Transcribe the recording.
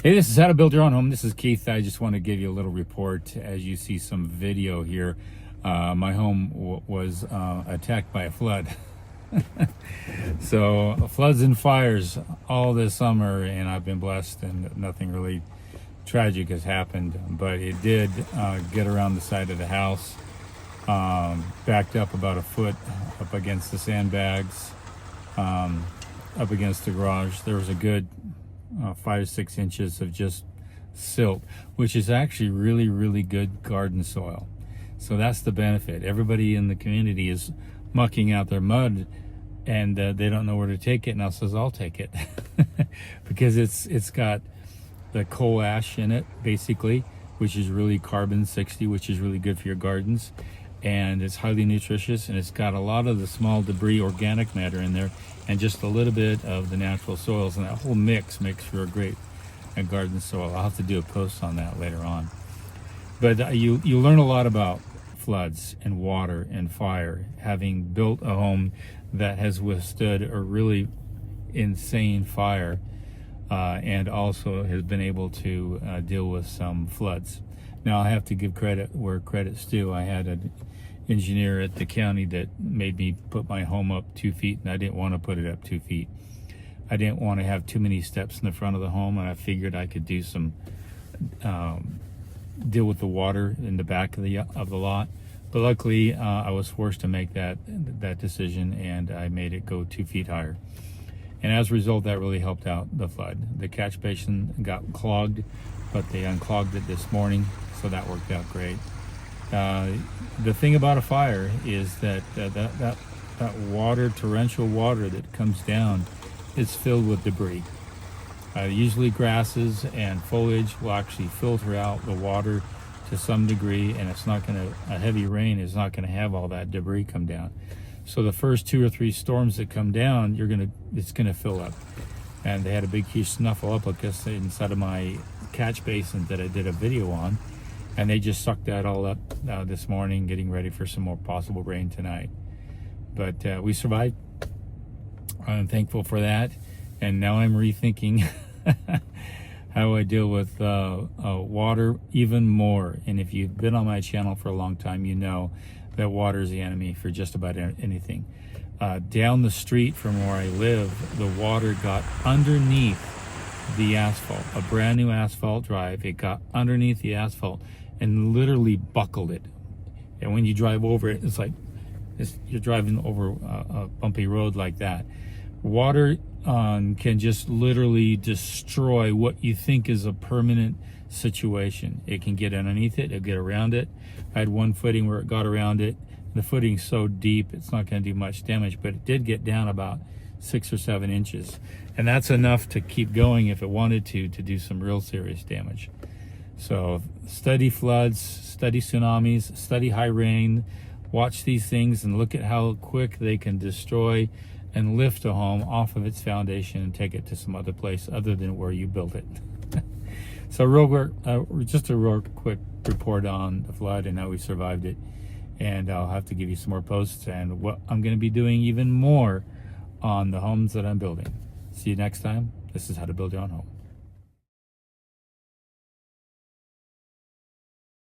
Hey, this is How to Build Your Own Home. This is Keith. I just want to give you a little report as you see some video here. My home was attacked by a flood. So floods and fires all this summer, and I've been blessed and nothing really tragic has happened, but it did get around the side of the house, backed up about a foot up against the sandbags, up against the garage. There was a good 5 to 6 inches of just silt, which is actually really good garden soil. So that's the benefit. Everybody in the community is mucking out their mud, and they don't know where to take it. And I says, I'll take it because it's got the coal ash in it, basically, which is really carbon 60, which is really good for your gardens, and it's highly nutritious, and it's got a lot of the small debris, organic matter in there, and just a little bit of the natural soils, and that whole mix makes for a great garden soil. I'll have to do a post on that later on. But you learn a lot about floods and water and fire, having built a home that has withstood a really insane fire, and also has been able to deal with some floods. Now, I have to give credit where credit's due. I had an engineer at the county that made me put my home up 2 feet, and I didn't want to put it up 2 feet. I didn't want to have too many steps in the front of the home, and I figured I could do some deal with the water in the back of the lot. But luckily, I was forced to make that decision, and I made it go 2 feet higher. And as a result, that really helped out the flood. The catch basin got clogged, but they unclogged it this morning, so that worked out great. The thing about a fire is that that water, torrential water that comes down, is filled with debris. Usually grasses and foliage will actually filter out the water to some degree, and a heavy rain is not gonna have all that debris come down. So the first 2 or 3 storms that come down, it's gonna fill up. And they had a big, huge snuffleupagus inside of my catch basin that I did a video on, and they just sucked that all up this morning, getting ready for some more possible rain tonight. But we survived. I'm thankful for that, and now I'm rethinking how I deal with water even more. And if you've been on my channel for a long time, you know that water is the enemy for just about anything. Down the street from where I live, the water got underneath the asphalt, a brand new asphalt drive. It got underneath the asphalt and literally buckled it. And when you drive over it, it's like you're driving over a bumpy road like that. Water can just literally destroy what you think is a permanent situation. It can get underneath it, it'll get around it. I had one footing where it got around it. The footing's so deep, it's not going to do much damage, but it did get down about 6 or 7 inches. And that's enough to keep going if it wanted to do some real serious damage. So study floods, study tsunamis, study high rain, watch these things and look at how quick they can destroy and lift a home off of its foundation and take it to some other place other than where you built it. So just a real quick report on the flood and how we survived it. And I'll have to give you some more posts and what I'm going to be doing even more on the homes that I'm building. See you next time. This is How to Build Your Own Home.